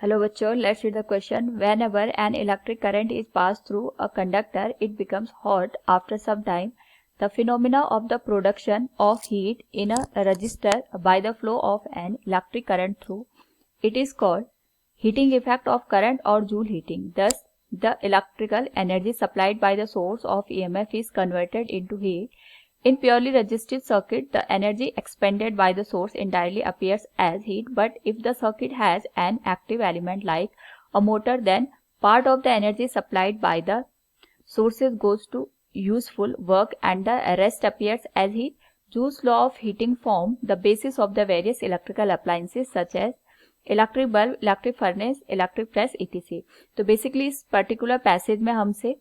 Hello बच्चों, let's read the question. Whenever an electric current is passed through a conductor, it becomes hot after some time. The phenomena of the production of heat in a resistor by the flow of an electric current through it is called heating effect of current or Joule heating. Thus, the electrical energy supplied by the source of EMF is converted into heat. In purely resistive circuit, the energy expended by the source entirely appears as heat, but if the circuit has an active element like a motor, then part of the energy supplied by the sources goes to useful work and the rest appears as heat. Joule's law of heating form the basis of the various electrical appliances such as electric bulb, electric furnace, electric press etc. तो basically इस particular passage में हमसे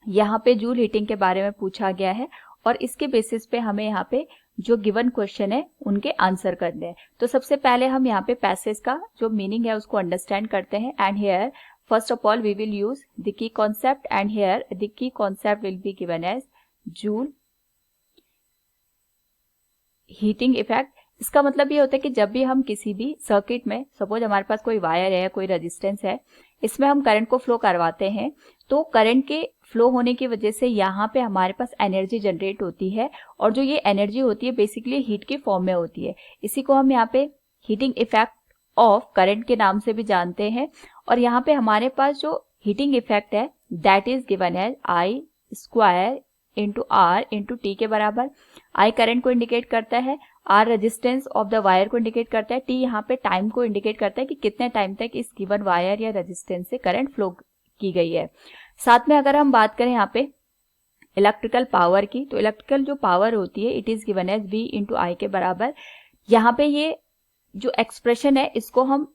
यहाँ पे joule heating के बारे में पूछा गया है और इसके बेसिस पे हमें यहाँ पे जो गिवन क्वेश्चन है उनके आंसर करने हैं। तो सबसे पहले हम यहाँ पे पैसेज का जो मीनिंग है उसको अंडरस्टैंड करते हैं। And here first of all we will use the key concept and here the key concept will be given as Joule heating effect. इसका मतलब ये होता है कि जब भी हम किसी भी सर्किट में, सपोज हमारे पास कोई वायर है, कोई रेजिस्टेंस है, इसमें हम करंट को फ्लो करवाते हैं, तो करंट के फ्लो होने की वजह से यहाँ पे हमारे पास एनर्जी जनरेट होती है और जो ये एनर्जी होती है बेसिकली हीट की फॉर्म में होती है। इसी को हम यहाँ पे हीटिंग इफेक्ट ऑफ करंट के नाम से भी जानते हैं। और यहाँ पे हमारे पास जो हीटिंग इफेक्ट है that is given as I square into R into T के बराबर। आई करंट को इंडिकेट करता है, R resistance of the wire को इंडिकेट करता है, टी यहाँ पे टाइम को इंडिकेट करता है कि कितने टाइम तक इस गिवन वायर या रेजिस्टेंस से करंट फ्लो की गई है। साथ में अगर हम बात करें यहाँ पे इलेक्ट्रिकल पावर की, तो इलेक्ट्रिकल जो पावर होती है it is given as V into I के बराबर। यहाँ पे ये जो एक्सप्रेशन है इसको हम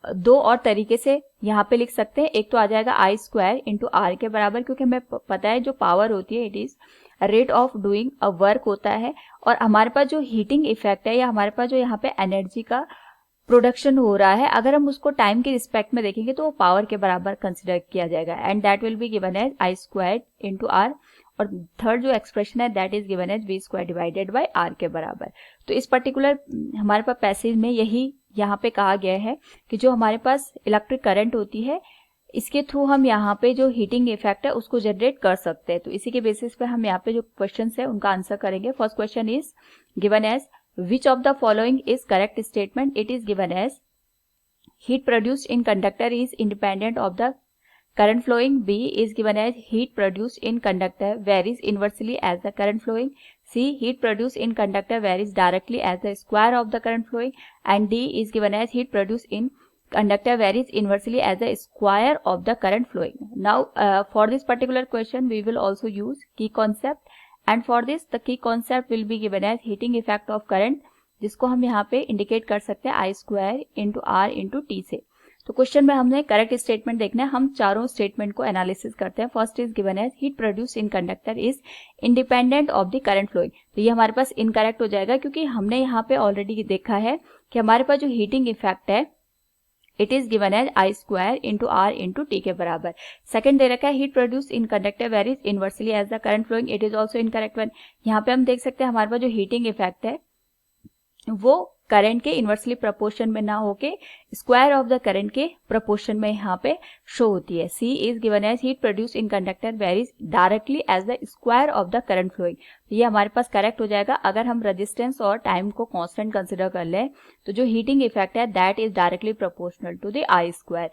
दो और तरीके से यहाँ पे लिख सकते हैं। एक तो आ जाएगा आई स्क्वायर इंटू आर के बराबर, क्योंकि हमें पता है जो पावर होती है it is rate of doing a work होता है और हमारे पास जो हीटिंग इफेक्ट है या हमारे पास जो यहाँ पे एनर्जी का प्रोडक्शन हो रहा है, अगर हम उसको टाइम के रिस्पेक्ट में देखेंगे तो वो पावर के बराबर कंसिडर किया जाएगा and that will be given as I square into R. और थर्ड जो एक्सप्रेशन है that is given as V square divided by R के बराबर। तो इस पर्टिकुलर हमारे पास पैसेज में यही यहाँ पे कहा गया है कि जो हमारे पास इलेक्ट्रिक करंट होती है इसके थ्रू हम यहाँ पे जो हीटिंग इफेक्ट है उसको जनरेट कर सकते हैं। तो इसी के बेसिस पे हम यहाँ पे जो क्वेश्चंस है उनका आंसर करेंगे। First question is given as which of the following is correct statement. It is given as heat produced in conductor is independent of the current flowing. B is given as heat produced in conductor varies inversely as the current flowing. C, heat produced in conductor varies directly as the square of the current flowing. And D is given as heat produced in conductor varies inversely as the square of the current flowing. Now for this particular question we will also use key concept, and for this the key concept will be given as heating effect of current, जिसको हम यहाँ पे indicate कर सकते हैं I square into R into T से। तो question में हमने करेक्ट स्टेटमेंट देखना है। हम चारों स्टेटमेंट को एनालिसिस करते हैं। First is given as heat produce in conductor is independent of the current flowing. तो ये हमारे पास इनकरेक्ट हो जाएगा क्योंकि हमने यहाँ पे ऑलरेडी देखा है कि हमारे पास जो हीटिंग इफेक्ट है it is given as I square into R into T के बराबर। सेकंड दे रखा है heat produce in conductor varies inversely as the current flowing. It is also incorrect one. यहाँ पे हम देख सकते हैं हमारे पास जो हीटिंग इफेक्ट है वो करंट के इनवर्सली प्रोपोर्शन में ना होके स्क्वायर ऑफ द करंट के प्रोपोर्शन में यहाँ पे शो होती है। See is given as heat produce in conductor varies directly as the square of the current flowing. तो ये हमारे पास करेक्ट हो जाएगा। अगर हम रेजिस्टेंस और टाइम को कांस्टेंट कंसिडर कर लें तो जो हीटिंग इफेक्ट है that is directly proportional to the I square.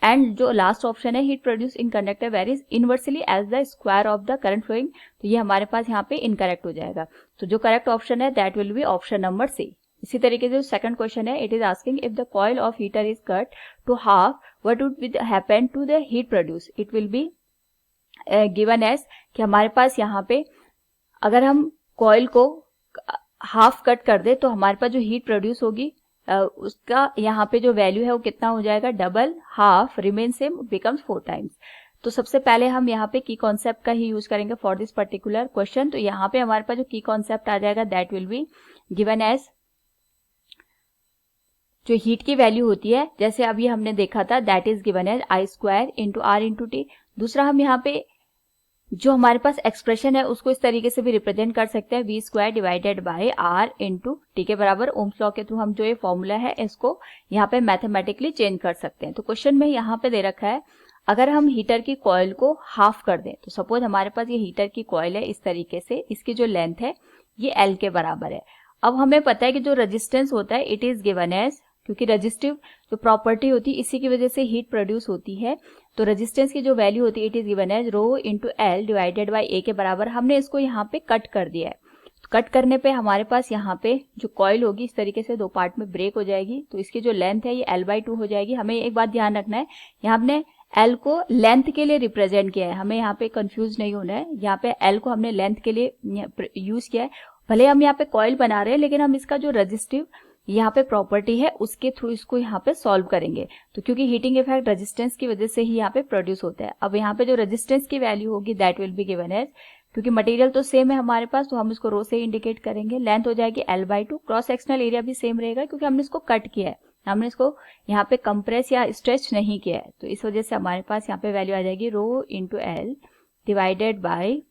And जो लास्ट ऑप्शन है heat produce in conductor varies inversely as the square of the current flowing, तो ये हमारे पास यहाँ पे इनकरेक्ट हो जाएगा। तो जो करेक्ट ऑप्शन है that will be option number C. इसी तरीके से जो सेकंड क्वेश्चन है it is asking if the coil of heater is cut to half what would happen to the heat produce. It will be given as कि हमारे पास यहाँ पे अगर हम कॉइल को हाफ कट कर दे तो हमारे पास जो हीट प्रोड्यूस होगी उसका यहाँ पे जो वैल्यू है वो कितना हो जाएगा, double, half, remain same, becomes 4 times. तो सबसे पहले हम यहाँ पे की कॉन्सेप्ट का ही यूज करेंगे फॉर दिस पर्टिकुलर क्वेश्चन। तो यहाँ पे हमारे पास जो की कॉन्सेप्ट आ जाएगा that will be given as जो हीट की वैल्यू होती है जैसे अभी हमने देखा था that is given as I square into R into T. दूसरा हम यहाँ पे जो हमारे पास एक्सप्रेशन है उसको इस तरीके से भी रिप्रेजेंट कर सकते हैं, v² divided by r into T के बराबर। ओम्स लॉ के थ्रू हम जो ये फॉर्मूला है इसको यहाँ पे मैथमेटिकली चेंज कर सकते हैं। तो क्वेश्चन में यहाँ पे दे रखा है, अगर हम हीटर की कॉइल को हाफ कर दें, तो सपोज हमारे पास ये हीटर की कॉइल है इस तरीके से, इसकी जो लेंथ है ये L के बराबर है। अब हमें पता है कि जो रेजिस्टेंस होता है इट इज गिवन एज, क्योंकि रेजिस्टिव जो प्रॉपर्टी होती है इसी की वजह से हीट प्रोड्यूस होती है, तो रेजिस्टेंस की जो वैल्यू होती है it is given as rho into L divided by A के बराबर। हमने इसको यहाँ पे कट कर दिया है, तो कट करने पे हमारे पास यहाँ पे जो कॉइल होगी इस तरीके से दो पार्ट में ब्रेक हो जाएगी, तो इसकी जो लेंथ है ये L/2 हो जाएगी। हमें एक बात ध्यान रखना है, यहाँ हमने L को लेंथ के लिए रिप्रेजेंट किया है, हमें यहाँ पे कंफ्यूज नहीं होना है। यहाँ पे L को हमने लेंथ के लिए यूज किया है, भले हम यहाँ पे कॉइल बना रहे हैं लेकिन हम इसका जो रेजिस्टिव यहाँ पे प्रॉपर्टी है उसके थ्रू इसको यहाँ पे सॉल्व करेंगे। तो क्योंकि हीटिंग इफेक्ट रेजिस्टेंस की वजह से ही यहाँ पे प्रोड्यूस होता है। अब यहाँ पे जो रेजिस्टेंस की वैल्यू होगी that will be given as, क्योंकि मटेरियल तो सेम है हमारे पास तो हम इसको रो से इंडिकेट करेंगे, लेंथ हो जाएगी L/2, क्रॉस सेक्शनल एरिया भी सेम रहेगा क्योंकि हमने इसको कट किया है, हमने इसको यहाँ पे कंप्रेस या स्ट्रेच नहीं किया है, तो इस वजह से हमारे पास यहाँ पे वैल्यू आ जाएगी rho into L divided by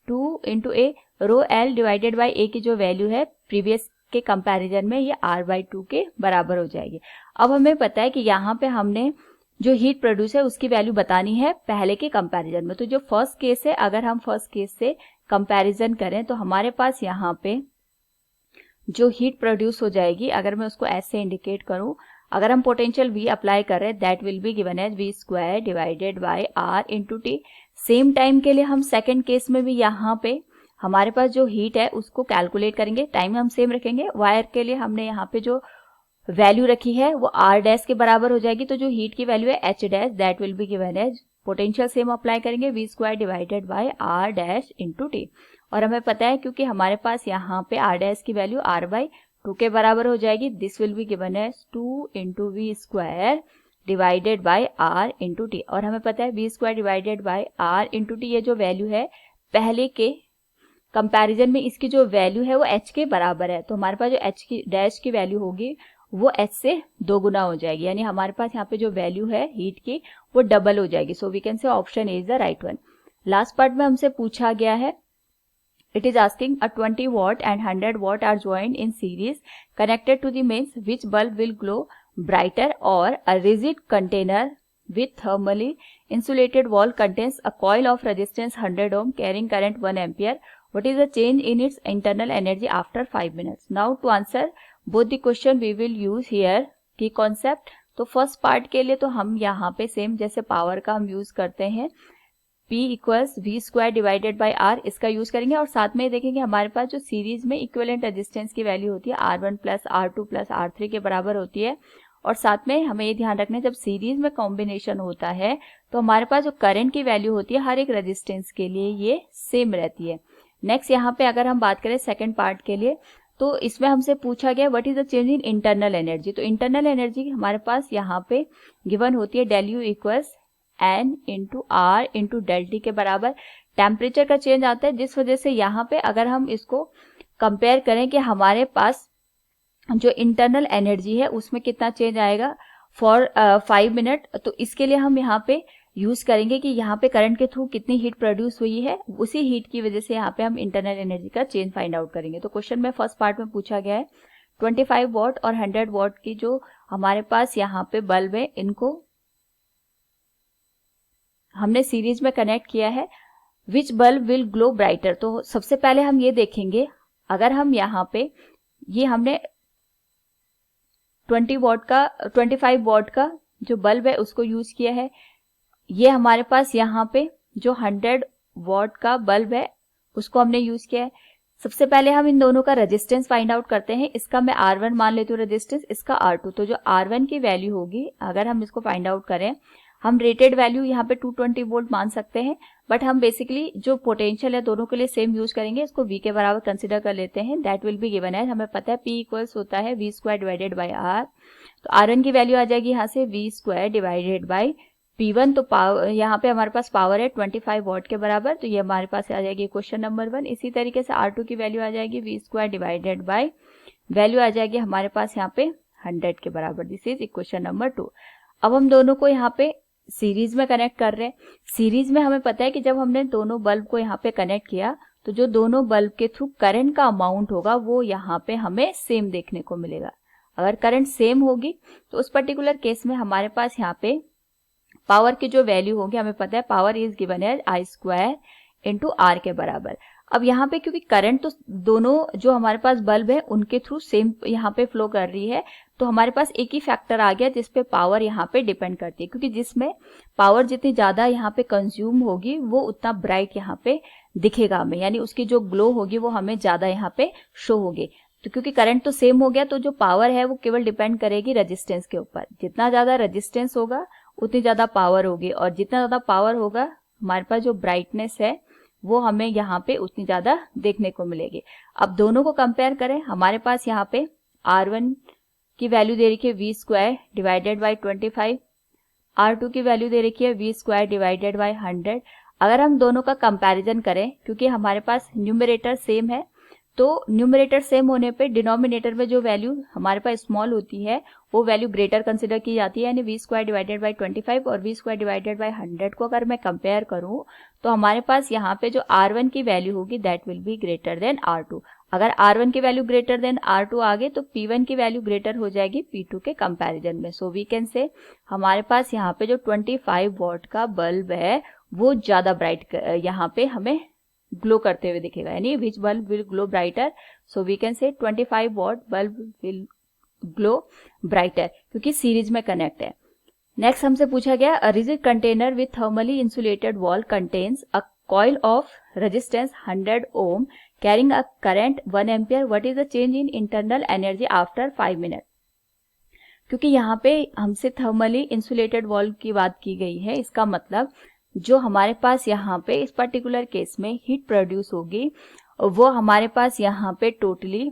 2 into A. Rho L divided by A की जो वैल्यू है प्रीवियस के कंपैरिजन में ये R/2 के बराबर हो जाएगी। अब हमें पता है कि यहाँ पे हमने जो हीट प्रोड्यूस है उसकी वैल्यू बतानी है पहले के कंपैरिजन में। तो जो फर्स्ट केस है, अगर हम फर्स्ट केस से कंपैरिजन करें तो हमारे पास यहाँ पे जो हीट प्रोड्यूस हो जाएगी, अगर मैं उसको ऐसे इंडिकेट करूं, अगर हम पोटेंशियल V अप्लाई कर रहे हैं that will be given as v² divided by r into T. Same time के लिए हम सेकेंड केस में भी यहाँ पे हमारे पास जो हीट है उसको कैलकुलेट करेंगे, टाइम हम सेम रखेंगे। वायर के लिए हमने यहाँ पे जो वैल्यू रखी है वो R' के बराबर हो जाएगी, तो जो हीट की वैल्यू है H' that will be given as, potential same apply करेंगे v² divided by r' into T. और हमें पता है क्योंकि हमारे पास यहाँ पे R' की वैल्यू R/2 के बराबर हो जाएगी, this will be given as 2 into v² divided by r into T. और हमें पता है v² divided by r into T, ये जो वैल्यू है पहले के कंपैरिजन में इसकी जो वैल्यू है वो H के बराबर है, तो हमारे पास जो H की डैश की वैल्यू होगी वो H से 2 गुना हो जाएगी, यानी हमारे पास यहाँ पे जो वैल्यू है हीट की वो डबल हो जाएगी। So we can say option A is the right one. Last part में हमसे पूछा गया है, it is asking a 20 watt and 100 watt are joined in series connected to the mains, which bulb will glow brighter, or a rigid container with thermally insulated wall contains a coil of resistance 100 ohm carrying current 1 ampere. What is the change in its internal energy after 5 minutes? Now to answer both the question we will use here key concept. तो first part के लिए तो हम यहाँ पे same जैसे power का हम यूज करते हैं P equals v² divided by r, इसका यूज करेंगे। और साथ में देखेंगे हमारे पास जो सीरीज में इक्विवेलेंट रेजिस्टेंस की वैल्यू होती है R1 plus R2 plus R3 के बराबर होती है। और साथ में हमें ये ध्यान रखना है जब सीरीज में कॉम्बिनेशन होता है तो हमारे पास जो करंट की वैल्यू होती है हर एक रेजिस्टेंस के लिए ये सेम रहती है। नेक्स्ट यहाँ पे अगर हम बात करें सेकेंड पार्ट के लिए, तो इसमें हमसे पूछा गया what is the change in internal energy. तो इंटरनल एनर्जी हमारे पास यहाँ पे गिवन होती है del U equals N into R into del T के बराबर। टेम्परेचर का चेंज आता है जिस वजह से यहाँ पे अगर हम इसको कंपेयर करें कि हमारे पास जो इंटरनल एनर्जी है उसमें कितना चेंज आएगा फॉर 5 मिनट, तो इसके लिए हम यहाँ पे यूज करेंगे कि यहाँ पे करंट के थ्रू कितनी हीट प्रोड्यूस हुई है, उसी हीट की वजह से यहाँ पे हम इंटरनल एनर्जी का चेंज फाइंड आउट करेंगे। तो क्वेश्चन में फर्स्ट पार्ट में पूछा गया है 25 वॉट और 100 वॉट की जो हमारे पास यहाँ पे बल्ब है इनको हमने सीरीज में कनेक्ट किया है, विच बल्ब विल ग्लो ब्राइटर। तो सबसे पहले हम ये देखेंगे अगर हम यहाँ पे ये हमने 25 वॉट का जो बल्ब है उसको यूज किया है, ये हमारे पास यहाँ पे जो 100 वॉट का बल्ब है उसको हमने यूज किया है। सबसे पहले हम इन दोनों का रेजिस्टेंस फाइंड आउट करते हैं। इसका मैं R1 मान लेती हूँ रेजिस्टेंस, इसका R2। तो जो R1 की वैल्यू होगी अगर हम इसको फाइंड आउट करें, हम रेटेड वैल्यू यहाँ पे 220 वोल्ट मान सकते हैं, बट हम बेसिकली जो पोटेंशियल है दोनों के लिए सेम यूज करेंगे, इसको V के बराबर कंसिडर कर लेते हैं। दैट विल बी गिवन है, हमें पता है P इक्वल्स होता है v² डिवाइडेड बाई R। तो R1 की वैल्यू आ जाएगी यहाँ से v² डिवाइडेड बाई P1। तो पावर यहाँ पे हमारे पास पावर है 25 वॉट के बराबर, तो ये हमारे पास आ जाएगी क्वेश्चन नंबर 1। इसी तरीके से R2 की वैल्यू आ जाएगी v² डिवाइडेड बाई वैल्यू आ जाएगी हमारे पास यहाँ पे 100 के बराबर। This is equation number 2। अब हम दोनों को यहाँ पे सीरीज में कनेक्ट कर रहे हैं। सीरीज में हमें पता है कि जब हमने दोनों बल्ब को यहाँ पे कनेक्ट किया तो जो दोनों बल्ब के थ्रू करंट का अमाउंट होगा वो यहाँ पे हमें सेम देखने को मिलेगा। अगर करंट सेम होगी तो उस पर्टिकुलर केस में हमारे पास यहाँ पे पावर की जो वैल्यू होगी, हमें पता है पावर इज गिवन है I² इंटू R के बराबर। अब यहाँ पे क्योंकि करंट तो दोनों जो हमारे पास बल्ब है उनके थ्रू सेम यहाँ पे फ्लो कर रही है, तो हमारे पास एक ही फैक्टर आ गया जिसपे पावर यहाँ पे डिपेंड करती है, क्योंकि जिसमें पावर जितनी ज्यादा यहाँ पे कंज्यूम होगी वो उतना ब्राइट यहाँ पे दिखेगा हमें, यानी उसकी जो ग्लो होगी वो हमें ज्यादा यहाँ पे शो होगी। तो क्योंकि करंट तो सेम हो गया तो जो पावर है वो केवल डिपेंड करेगी रेजिस्टेंस के ऊपर। जितना ज्यादा रेजिस्टेंस होगा उतनी ज्यादा पावर होगी, और जितना ज्यादा पावर होगा हमारे पास जो ब्राइटनेस है वो हमें यहाँ पे उतनी ज्यादा देखने को मिलेगी। अब दोनों को कंपेयर करें, हमारे पास यहाँ पे R1 की वैल्यू दे रखी है V² डिवाइडेड बाई 25, R2 की वैल्यू दे रखी है V² डिवाइडेड बाई 100। अगर हम दोनों का कंपैरिजन करें, क्योंकि हमारे पास न्यूमरेटर सेम है, तो न्यूमरेटर सेम होने पे डिनोमिनेटर में जो वैल्यू हमारे पास स्मॉल होती है वो वैल्यू ग्रेटर कंसिडर की जाती है, यानी V² डिवाइडेड बाई 25 और V² डिवाइडेड बाई 100 को अगर मैं कंपेयर करूं तो हमारे पास यहाँ पे जो R1 की वैल्यू होगी that will be greater than R2। अगर R1 की वैल्यू ग्रेटर देन R2 आ गई तो P1 की वैल्यू ग्रेटर हो जाएगी P2 के कंपैरिजन में। सो वी कैन से हमारे पास यहाँ पे जो 25 वॉट का बल्ब है वो ज्यादा ब्राइट यहाँ पे हमें ग्लो करते हुए दिखेगा, यानी which bulb will glow brighter. So we can say 25 watt bulb will glow brighter, क्योंकि सीरीज में कनेक्ट है। नेक्स्ट हमसे पूछा गया, a rigid container with thermally insulated wall contains a coil of resistance 100 ohm carrying a current 1 ampere, what is the change in internal energy after 5 minute. क्योंकि यहाँ पे हमसे थर्मली इंसुलेटेड वॉल की बात की गई है, इसका मतलब जो हमारे पास यहाँ पे इस पर्टिकुलर केस में हीट प्रोड्यूस होगी वो हमारे पास यहाँ पे टोटली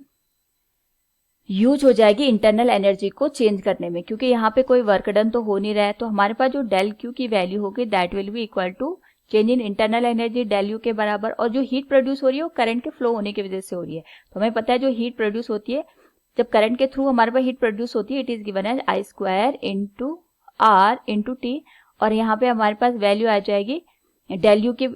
यूज हो जाएगी इंटरनल एनर्जी को चेंज करने में, क्योंकि यहाँ पे कोई वर्क डन तो हो नहीं रहा है। तो हमारे पास जो डेल क्यू की वैल्यू होगी that will be equal to change in internal energy del U के बराबर, और जो हीट प्रोड्यूस हो रही है वो करंट के फ्लो होने की वजह से हो रही है। तो हमें पता है जो हीट प्रोड्यूस होती है, जब करंट के थ्रू हमारे पास हीट प्रोड्यूस होती है, it is given as I² into R into T, और यहाँ पे हमारे पास वैल्यू आ जाएगी डेल यू की,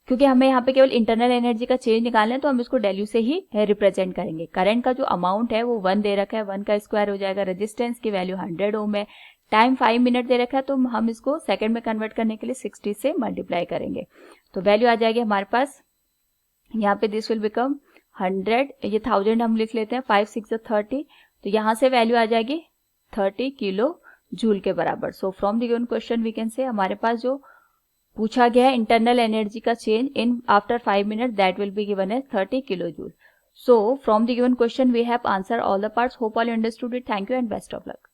क्योंकि हमें यहाँ पे केवल इंटरनल एनर्जी का चेंज निकालना है तो हम इसको डेल यू से ही रिप्रेजेंट करेंगे। करंट का जो अमाउंट है वो 1 दे रखा है, 1 का स्क्वायर हो जाएगा, रेजिस्टेंस की वैल्यू 100 ओम है, टाइम 5 मिनट दे रखा है, तो हम इसको सेकंड में कन्वर्ट करने के लिए 60 से मल्टीप्लाई करेंगे। तो वैल्यू आ जाएगी हमारे पास यहाँ पे, दिस विल बिकम 100, ये 1000 हम लिख लेते हैं, 5 6 30, तो यहाँ से वैल्यू आ जाएगी 30 किलो जूल के बराबर। So from the given question we can say हमारे पास जो पूछा गया है इंटरनल एनर्जी का change in after 5 minute that will be given as 30 kilo joule. So from the given question we have answer all the parts. Hope all you understood it. Thank you and best of luck.